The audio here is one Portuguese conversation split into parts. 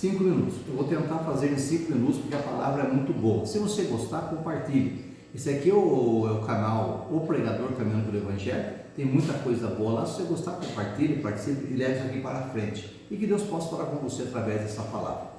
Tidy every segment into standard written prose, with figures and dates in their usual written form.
5 minutos. Eu vou tentar fazer em 5 minutos porque a palavra é muito boa. Se você gostar, compartilhe. Esse aqui é o canal O Pregador Caminhando pelo Evangelho. Tem muita coisa boa lá. Se você gostar, compartilhe, participe e leve isso aqui para frente. E que Deus possa falar com você através dessa palavra.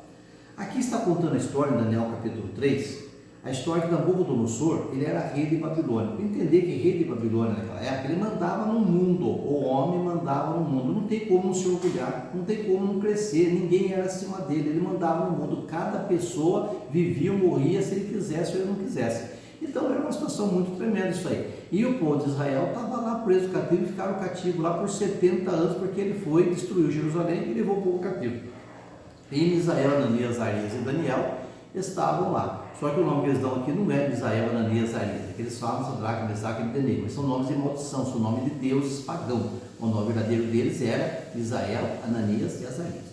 Aqui está contando a história em Daniel capítulo 3. A história de Nabucodonosor, ele era rei de Babilônia. Para entender que rei de Babilônia naquela época, ele mandava no mundo, o homem mandava no mundo. Não tem como não se orgulhar, não tem como não crescer, ninguém era acima dele, ele mandava no mundo. Cada pessoa vivia ou morria se ele quisesse ou ele não quisesse. Então era uma situação muito tremenda isso aí. E o povo de Israel estava lá preso cativo e ficaram cativos lá por 70 anos, porque ele foi, destruiu Jerusalém e levou o povo cativo. E Misael, Ananias, Azarias e Daniel estavam lá. Só que o nome que eles dão aqui não é Misael, Ananias, Azarias. Eles falam Sadraque, Mesaque e Abednego, mas são nomes de maldição, são nomes de deuses pagãos. O nome verdadeiro deles era Misael, Ananias e Azarias.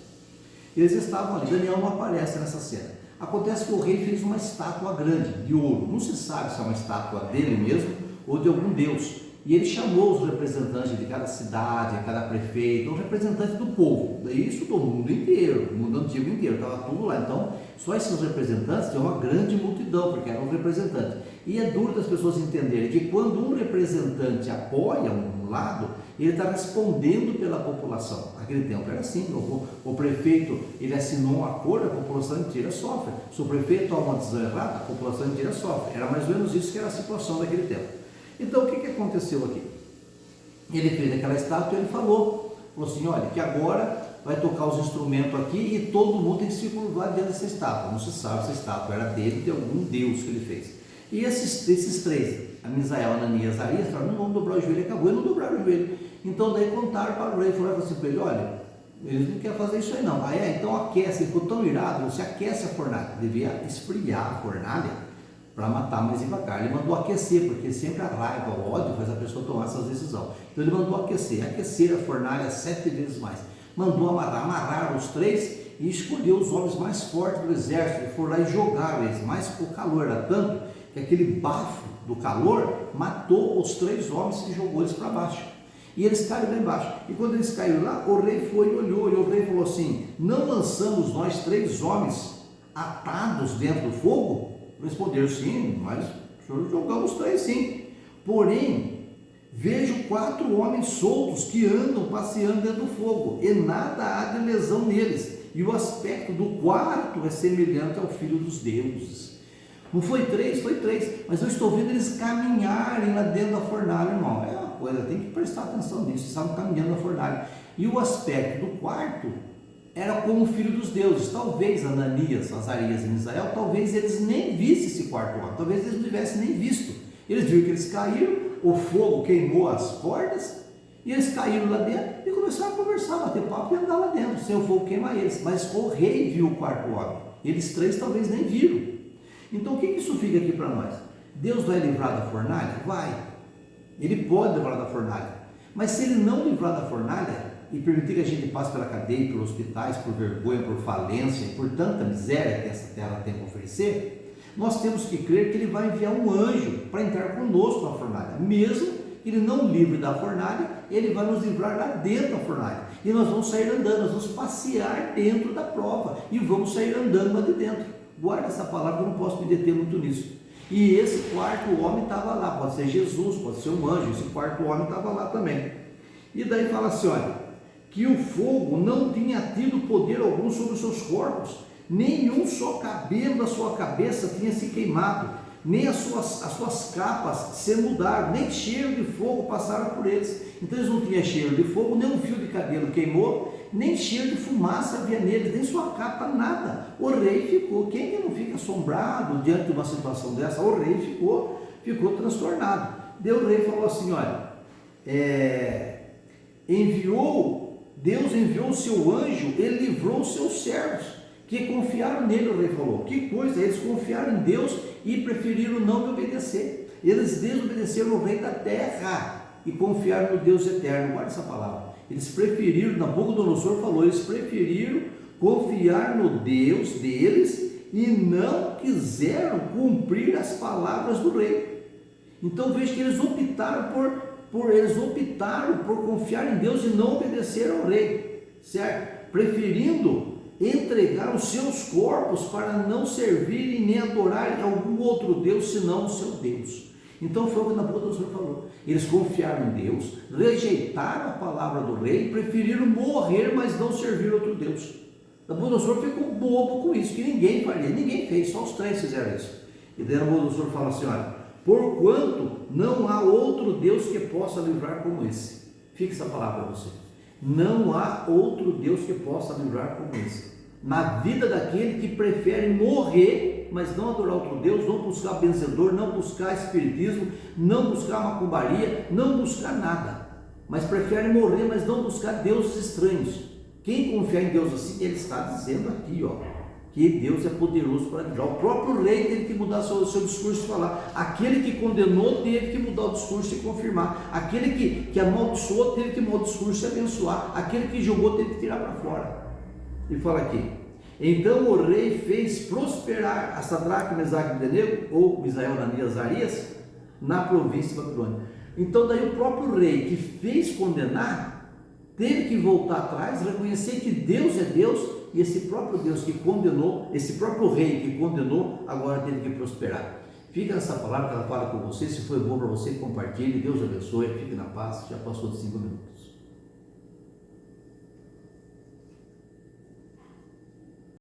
Eles estavam ali. Daniel não aparece nessa cena. Acontece que o rei fez uma estátua grande, de ouro. Não se sabe se é uma estátua dele mesmo ou de algum deus. E ele chamou os representantes de cada cidade, cada prefeito, os representantes do povo. Isso do mundo inteiro, do mundo antigo inteiro, estava tudo lá. Então, só esses representantes tinham uma grande multidão, porque eram representantes. E é duro das pessoas entenderem que quando um representante apoia um lado, ele está respondendo pela população. Naquele tempo era assim, o prefeito ele assinou um acordo, a população inteira sofre. Se o prefeito toma uma decisão errada, a população inteira sofre. Era mais ou menos isso que era a situação daquele tempo. Então o que aconteceu aqui? Ele fez aquela estátua e ele falou assim, olha, que agora vai tocar os instrumentos aqui e todo mundo tem que se curvar dentro dessa estátua. Não se sabe se a estátua era dele, de algum deus que ele fez. E esses três, a Misael, Ananias e Azarias, falaram, não vamos dobrar o joelho, acabou, e não dobraram o joelho. Então daí contaram para o rei, falaram assim para ele, olha, eles não querem fazer isso aí não. Aí então aquece, ele ficou tão irado, você aquece a fornalha, devia esfriar a fornalha para matar mais devagar. Ele mandou aquecer, porque sempre a raiva, o ódio faz a pessoa tomar essas decisões. Então ele mandou aquecer a fornalha 7 vezes mais. Mandou amarrar os três e escolheu os homens mais fortes do exército. Ele foi lá e jogaram eles, mas o calor era tanto que aquele bafo do calor matou os 3 homens e jogou eles para baixo. E eles caíram lá embaixo. E quando eles caíram lá, o rei foi e olhou, e o rei falou assim, não lançamos nós 3 homens atados dentro do fogo? Responderam, sim, mas jogamos 3 sim. Porém, vejo 4 homens soltos que andam passeando dentro do fogo, e nada há de lesão neles, e o aspecto do quarto é semelhante ao filho dos deuses. Não foi 3, foi 3, mas eu estou vendo eles caminharem lá dentro da fornalha, irmão. É uma coisa, tem que prestar atenção nisso, eles estavam caminhando na fornalha. E o aspecto do quarto era como o filho dos deuses. Talvez Ananias, Azarias e Misael, talvez eles nem vissem esse quarto lá, talvez eles não tivessem nem visto. Eles viram que eles caíram, o fogo queimou as cordas, e eles caíram lá dentro e começaram a conversar, bater papo e andar lá dentro, sem o fogo queimar eles. Mas o rei viu o quarto homem, eles 3 talvez nem viram. Então o que isso fica aqui para nós? Deus vai livrar da fornalha? Vai. Ele pode livrar da fornalha. Mas se ele não livrar da fornalha e permitir que a gente passe pela cadeia, pelos hospitais, por vergonha, por falência e por tanta miséria que essa terra tem a oferecer, nós temos que crer que ele vai enviar um anjo para entrar conosco na fornalha. Mesmo que ele não livre da fornalha, ele vai nos livrar lá dentro da fornalha. E nós vamos sair andando, nós vamos passear dentro da prova e vamos sair andando lá de dentro. Guarda essa palavra, eu não posso me deter muito nisso. E esse quarto homem estava lá, pode ser Jesus, pode ser um anjo, esse quarto homem estava lá também. E daí fala assim, olha, que o fogo não tinha tido poder algum sobre os seus corpos, nenhum só cabelo da sua cabeça tinha se queimado, nem as suas capas se mudaram, nem cheiro de fogo passaram por eles. Então eles não tinham cheiro de fogo, nem um fio de cabelo queimou, nem cheiro de fumaça havia neles, nem sua capa, nada. O rei ficou, quem que não fica assombrado diante de uma situação dessa? O rei ficou transtornado. Daí o rei falou assim, olha, Deus enviou o seu anjo, ele livrou os seus servos, que confiaram nele. O rei falou, que coisa, eles confiaram em Deus e preferiram não me obedecer. Eles desobedeceram o rei da terra e confiaram no Deus eterno. Guarda essa palavra. Eles preferiram, Nabucodonosor falou, eles preferiram confiar no Deus deles e não quiseram cumprir as palavras do rei. Então veja que eles optaram por confiar em Deus e não obedecer ao rei, certo? Preferindo entregaram seus corpos para não servirem nem adorarem algum outro Deus senão o seu Deus. Então foi o que Nabucodonosor falou. Eles confiaram em Deus, rejeitaram a palavra do rei, preferiram morrer, mas não servir outro Deus. Nabucodonosor ficou bobo com isso, que ninguém faria, ninguém fez, só os 3 fizeram isso. E daí Nabucodonosor fala assim: olha, porquanto não há outro Deus que possa livrar como esse. Fique essa palavra para você. Não há outro Deus que possa livrar como esse. Na vida daquele que prefere morrer, mas não adorar outro Deus, não buscar benzedor, não buscar espiritismo, não buscar macumbaria, não buscar nada. Mas prefere morrer, mas não buscar deuses estranhos. Quem confiar em Deus assim, ele está dizendo aqui, ó, que Deus é poderoso para livrar. O próprio rei teve que mudar seu discurso e falar. Aquele que condenou teve que mudar o discurso e confirmar. Aquele que amaldiçoou teve que mudar o discurso e abençoar. Aquele que julgou teve que tirar para fora. E fala aqui: então o rei fez prosperar a Sadraque, Mesaque e Abdenego, ou Misael, Ananias, Azarias, na província de Babilônia. Então daí o próprio rei que fez condenar teve que voltar atrás, reconhecer que Deus é Deus, e esse próprio Deus que condenou, esse próprio rei que condenou, agora teve que prosperar. Fica nessa palavra que ela fala com você. Se foi bom para você, compartilhe. Deus abençoe, fique na paz. Já passou de 5 minutos.